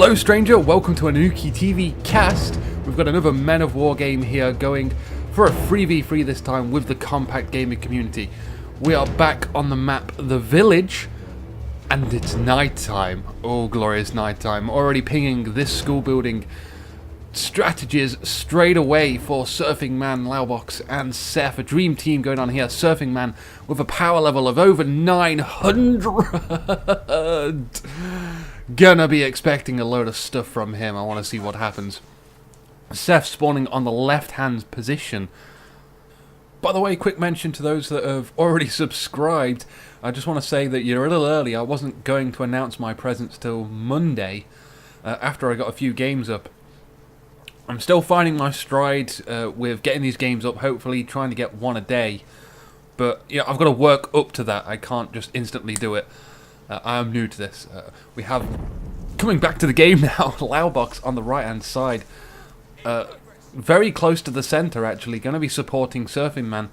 Hello stranger, welcome to an InukiTV cast. We've got another Men of War game here going for a 3v3 this time with the compact gaming community. We are back on the map, The Village, and it's night time. Oh, glorious night time. Already pinging this school building. Strategies straight away for Surfing Man, Laubox and Seth. A dream team going on here. Surfing Man with a power level of over 900. Gonna be expecting a load of stuff from him. I want to see what happens. Seth spawning on the left-hand position. By the way, quick mention to those that have already subscribed. I just want to say that you're a little early. I wasn't going to announce my presence till Monday, after I got a few games up. I'm still finding my stride with getting these games up, hopefully trying to get one a day. But yeah, I've got to work up to that. I can't just instantly do it. I am new to this. We have, coming back to the game now, Laubox on the right hand side. Very close to the centre actually, going to be supporting Surfing Man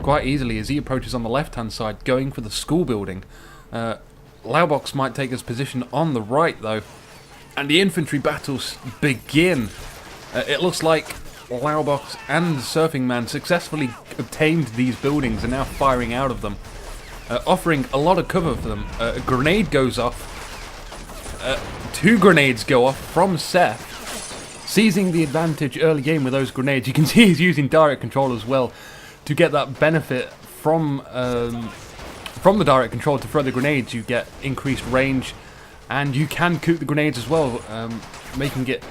quite easily as he approaches on the left hand side, going for the school building. Laubox might take his position on the right though, and the infantry battles begin. It looks like Laubox and Surfing Man successfully obtained these buildings and now firing out of them, offering a lot of cover for them. A grenade goes off. Two grenades go off from Seth, seizing the advantage early game with those grenades. You can see he's using direct control as well to get that benefit from the direct control. To throw the grenades, you get increased range, and you can coop the grenades as well, making it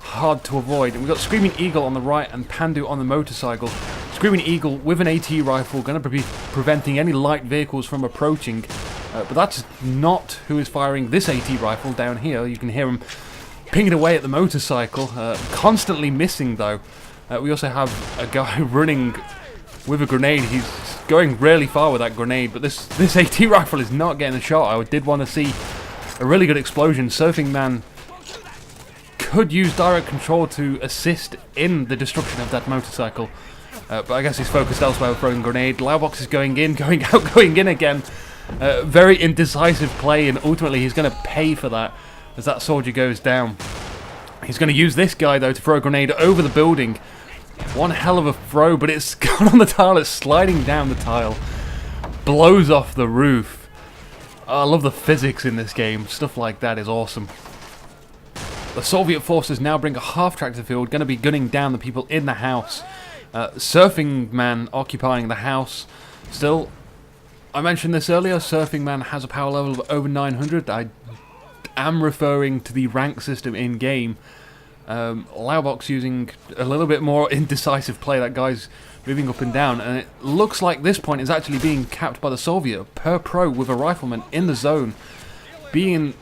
hard to avoid. And we've got Screaming Eagle on the right and Pandu on the motorcycle. Screaming Eagle with an AT rifle, going to be preventing any light vehicles from approaching. But that's not who is firing this AT rifle down here. You can hear him pinging away at the motorcycle, constantly missing though. We also have a guy running with a grenade. He's going really far with that grenade, but this AT rifle is not getting a shot. I did want to see a really good explosion. Surfing Man could use direct control to assist in the destruction of that motorcycle, but I guess he's focused elsewhere with throwing grenade. Laubox is going in, going out, going in again. Very indecisive play, and ultimately he's going to pay for that as that soldier goes down. He's going to use this guy though to throw a grenade over the building. One hell of a throw, but it's gone on the tile. It's sliding down the tile, blows off the roof. I love the physics in this game. Stuff like that is awesome. The Soviet forces now bring a half-track to the field, going to be gunning down the people in the house. Surfing Man occupying the house. Still, I mentioned this earlier, Surfing Man has a power level of over 900. I am referring to the rank system in-game. Laubox using a little bit more indecisive play. That guy's moving up and down, and it looks like this point is actually being capped by the Soviet. Per pro with a rifleman in the zone, being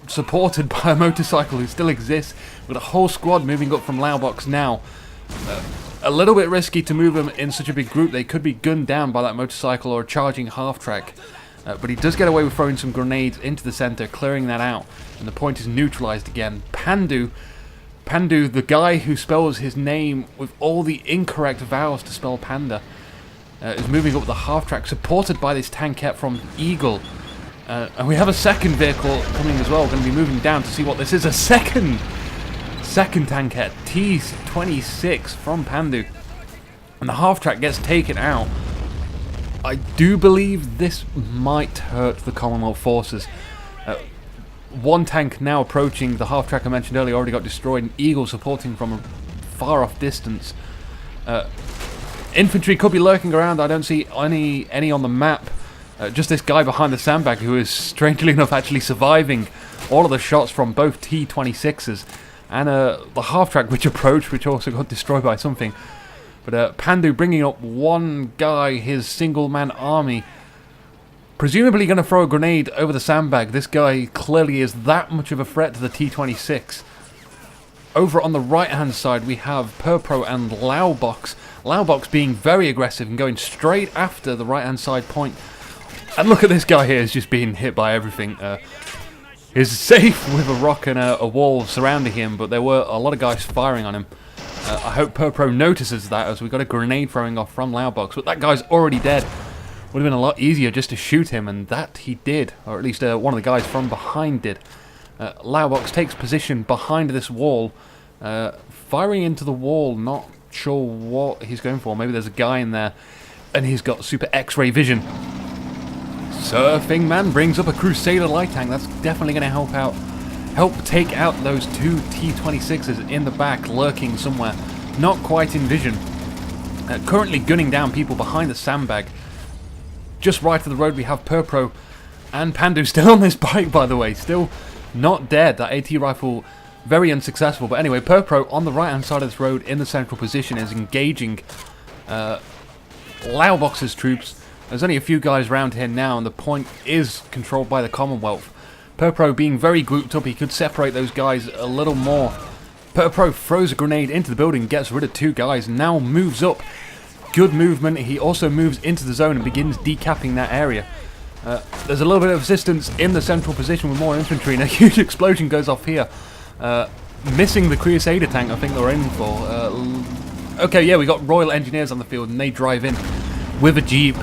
supported by a motorcycle who still exists, with a whole squad moving up from Laubox now. A little bit risky to move them in such a big group. They could be gunned down by that motorcycle or a charging half-track. But he does get away with throwing some grenades into the centre, clearing that out, and the point is neutralised again. Pandu, the guy who spells his name with all the incorrect vowels to spell panda, is moving up the half-track, supported by this tankette from Eagle. And we have a second vehicle coming as well. We're going to be moving down to see what this is. A second tankette, T-26 from Pandu. And the half-track gets taken out. I do believe this might hurt the Commonwealth forces. One tank now approaching. The half-track I mentioned earlier already got destroyed. And Eagle supporting from a far-off distance. Infantry could be lurking around. I don't see any on the map. Just this guy behind the sandbag who is, strangely enough, actually surviving all of the shots from both T-26s and the half-track which approached, which also got destroyed by something. But Pandu bringing up one guy, his single-man army, presumably going to throw a grenade over the sandbag. This guy clearly is that much of a threat to the T-26. Over on the right-hand side, we have Purpro and Laubox. Laubox being very aggressive and going straight after the right-hand side point. And look at this guy here, he's just being hit by everything. He's safe with a rock and a wall surrounding him, but there were a lot of guys firing on him. I hope Purpro notices that, as we got a grenade throwing off from Laubox, but that guy's already dead. Would have been a lot easier just to shoot him, and that he did, or at least one of the guys from behind did. Laubox takes position behind this wall, firing into the wall, not sure what he's going for. Maybe there's a guy in there, and he's got super X-ray vision. Surfing Man brings up a Crusader light tank. That's definitely going to help take out those two T-26s in the back, lurking somewhere, not quite in vision. Currently gunning down people behind the sandbag. Just right of the road we have Purpro and Pandu still on this bike, by the way, still not dead. That AT rifle very unsuccessful, but anyway, Purpro on the right hand side of this road in the central position is engaging Laubox's troops. There's only a few guys around here now, and the point is controlled by the Commonwealth. Purpro being very grouped up, he could separate those guys a little more. Purpro throws a grenade into the building, gets rid of two guys, and now moves up. Good movement. He also moves into the zone and begins decapping that area. There's a little bit of resistance in the central position with more infantry, and a huge explosion goes off here. Missing the Crusader tank I think they were aiming for. Okay, yeah, we got Royal Engineers on the field, and they drive in with a Jeep.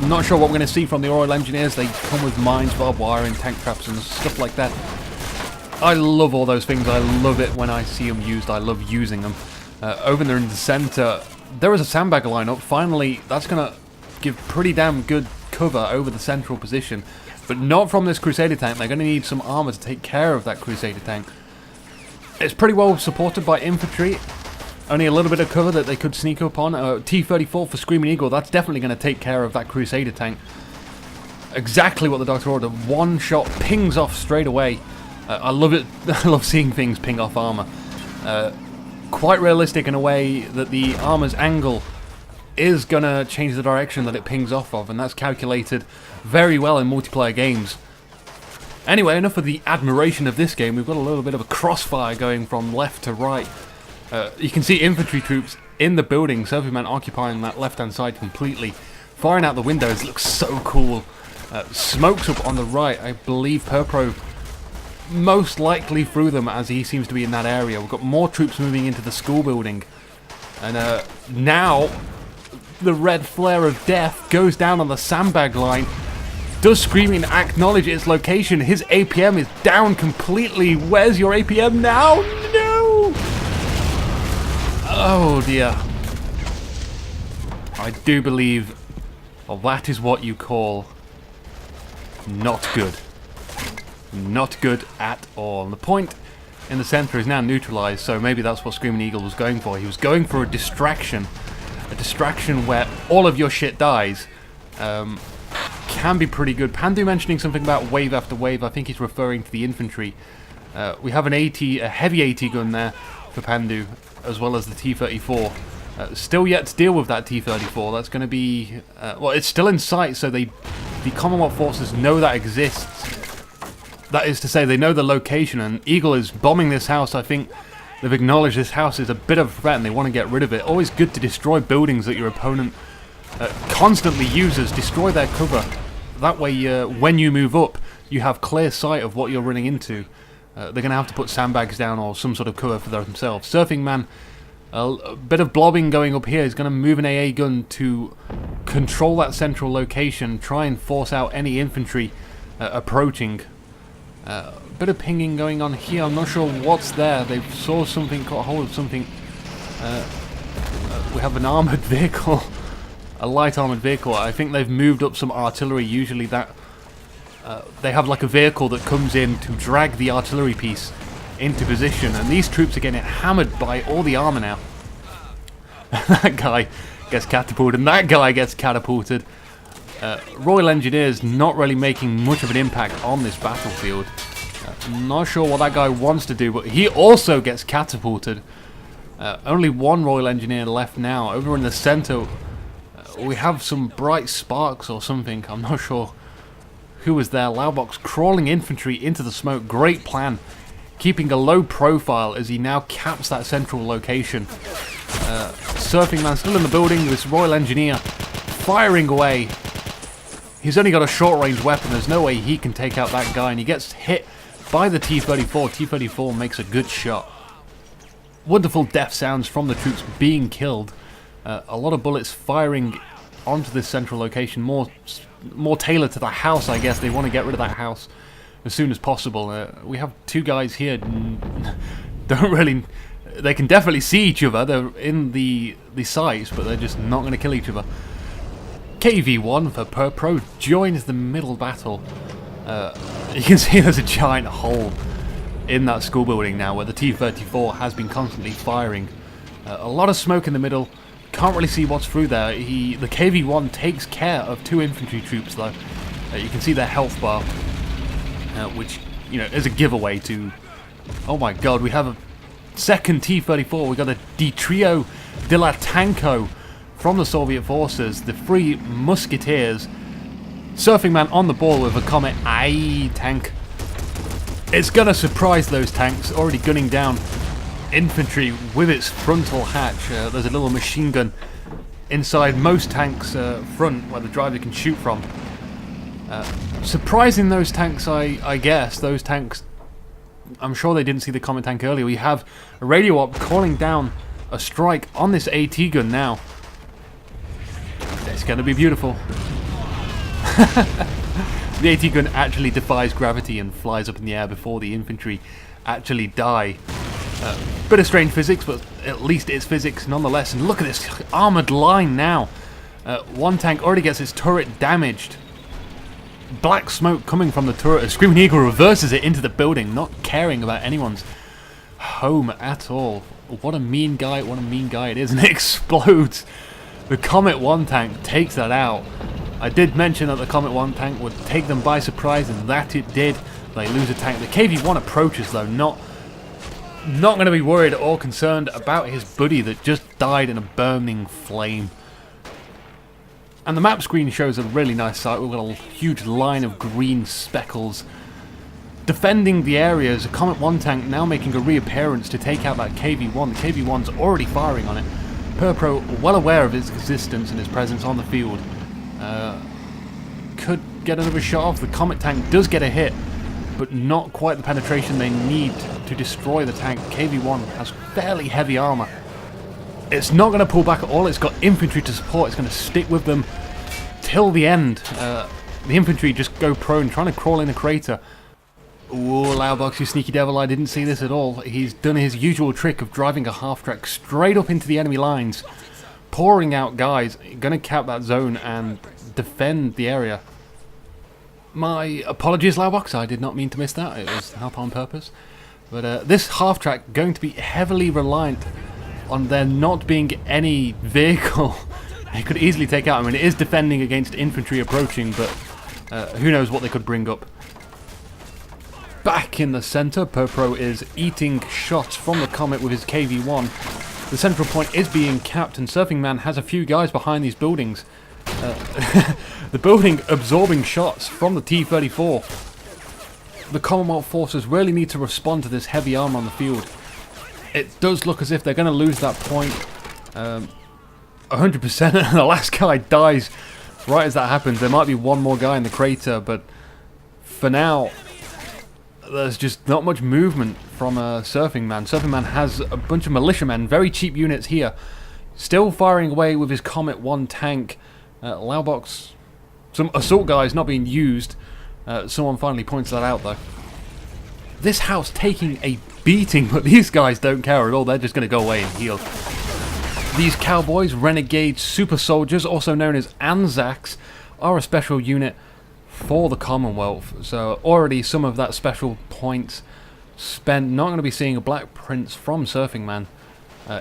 Not sure what we're going to see from the Royal Engineers. They come with mines, barbed wire, and tank traps and stuff like that. I love all those things. I love it when I see them used. I love using them. Over there in the center, there is a sandbag lineup. Finally, that's going to give pretty damn good cover over the central position. But not from this Crusader tank. They're going to need some armor to take care of that Crusader tank. It's pretty well supported by infantry. Only a little bit of cover that they could sneak up on. T-34 for Screaming Eagle. That's definitely going to take care of that Crusader tank. Exactly what the Doctor ordered. One shot pings off straight away. I love it. I love seeing things ping off armor. Quite realistic in a way that the armor's angle is going to change the direction that it pings off of, and that's calculated very well in multiplayer games. Anyway, enough of the admiration of this game. We've got a little bit of a crossfire going from left to right. You can see infantry troops in the building, Surfing Man occupying that left-hand side completely, firing out the windows. Looks so cool. Smokes up on the right. I believe Purpro most likely through them, as he seems to be in that area. We've got more troops moving into the school building, and now the red flare of death goes down on the sandbag line. Does Screaming acknowledge its location? His APM is down completely. Where's your APM now? No! Oh dear. I do believe, well, that is what you call not good. Not good at all. And the point in the center is now neutralized, so maybe that's what Screaming Eagle was going for. He was going for a distraction where all of your shit dies. Can be pretty good. Pandu mentioning something about wave after wave. I think he's referring to the infantry. We have a heavy AT gun there for Pandu, as well as the T-34. Still yet to deal with that T-34. That's going to be... well, it's still in sight, so the Commonwealth forces know that exists. That is to say, they know the location, and Eagle is bombing this house. I think they've acknowledged this house is a bit of a threat, and they want to get rid of it. Always good to destroy buildings that your opponent constantly uses. Destroy their cover. That way, when you move up, you have clear sight of what you're running into. They're going to have to put sandbags down or some sort of cover for themselves. Surfing Man, a bit of blobbing going up here. He's going to move an AA gun to control that central location, try and force out any infantry approaching. A bit of pinging going on here. I'm not sure what's there. They saw something, caught hold of something. We have an armoured vehicle. A light armoured vehicle. I think they've moved up some artillery. Usually that they have like a vehicle that comes in to drag the artillery piece into position, and these troops are getting hammered by all the armour now. That guy gets catapulted, and that guy gets catapulted. Royal Engineers not really making much of an impact on this battlefield. Not sure what that guy wants to do, but he also gets catapulted. Only one Royal Engineer left now. Over in the centre, we have some bright sparks or something. I'm not sure who was there. Laubox crawling infantry into the smoke. Great plan. Keeping a low profile as he now caps that central location. Surfing Man still in the building. This Royal Engineer firing away. He's only got a short-range weapon. There's no way he can take out that guy, and he gets hit by the T-34. T-34 makes a good shot. Wonderful death sounds from the troops being killed. A lot of bullets firing onto this central location. More tailored to the house, I guess. They want to get rid of that house as soon as possible. We have two guys here, don't really... They can definitely see each other, they're in the sights, but they're just not going to kill each other. KV-1 for Pro joins the middle battle. You can see there's a giant hole in that school building now where the T-34 has been constantly firing. A lot of smoke in the middle. Can't really see what's through there. The KV-1 takes care of two infantry troops though. You can see their health bar, which, you know, is a giveaway to... Oh my god, we have a second T-34. We got a Di Trio de la Tanko from the Soviet forces. The three musketeers. Surfing Man on the ball with a Comet I tank. It's gonna surprise those tanks, already gunning down infantry with its frontal hatch. There's a little machine gun inside most tanks' front where the driver can shoot from. Surprising those tanks, I guess. Those tanks, I'm sure they didn't see the Comet tank earlier. We have a radio op calling down a strike on this AT gun now. It's gonna be beautiful. The AT gun actually defies gravity and flies up in the air before the infantry actually die. Bit of strange physics, but at least it's physics nonetheless. And look at this armoured line now. One tank already gets its turret damaged. Black smoke coming from the turret. A Screaming Eagle reverses it into the building, not caring about anyone's home at all. What a mean guy it is, and it explodes. The Comet 1 tank takes that out. I did mention that the Comet 1 tank would take them by surprise, and that it did. They lose a tank. The KV-1 approaches though, not going to be worried or concerned about his buddy that just died in a burning flame. And the map screen shows a really nice sight. We've got a huge line of green speckles defending the areas. A Comet 1 tank now making a reappearance to take out that KV-1. The KV-1's already firing on it. Purpro well aware of its existence and its presence on the field. Could get another shot off. The Comet tank does get a hit, but not quite the penetration they need to destroy the tank. KV-1 has fairly heavy armor. It's not going to pull back at all. It's got infantry to support. It's going to stick with them till the end. The infantry just go prone, trying to crawl in a crater. Ooh, Laubox, you sneaky devil, I didn't see this at all. He's done his usual trick of driving a half-track straight up into the enemy lines, pouring out guys, going to cap that zone and defend the area. My apologies, Laubox, I did not mean to miss that. It was not on purpose. But this half-track going to be heavily reliant on there not being any vehicle they could easily take out. I mean, it is defending against infantry approaching, but who knows what they could bring up. Back in the centre, Purpro is eating shots from the Comet with his KV-1. The central point is being capped, and Surfing Man has a few guys behind these buildings. The building absorbing shots from the T-34. The Commonwealth forces really need to respond to this heavy armour on the field. It does look as if they're going to lose that point 100%, and the last guy dies right as that happens. There might be one more guy in the crater, but for now, there's just not much movement from Surfing Man. Surfing Man has a bunch of militiamen, very cheap units here, still firing away with his Comet 1 tank. Laubox, some assault guys not being used. Someone finally points that out though. This house taking a beating, but these guys don't care at all. They're just going to go away and heal. These cowboys, renegade super soldiers, also known as Anzacs, are a special unit for the Commonwealth. So already some of that special points spent. Not going to be seeing a Black Prince from Surfing Man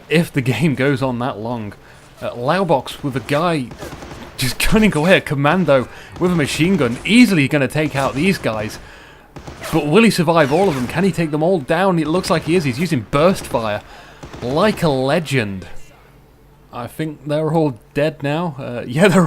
if the game goes on that long. Laubox with a guy just gunning away, a commando with a machine gun, easily going to take out these guys. But will he survive all of them? Can he take them all down? It looks like he is. He's using burst fire like a legend. I think they're all dead now. Yeah, they're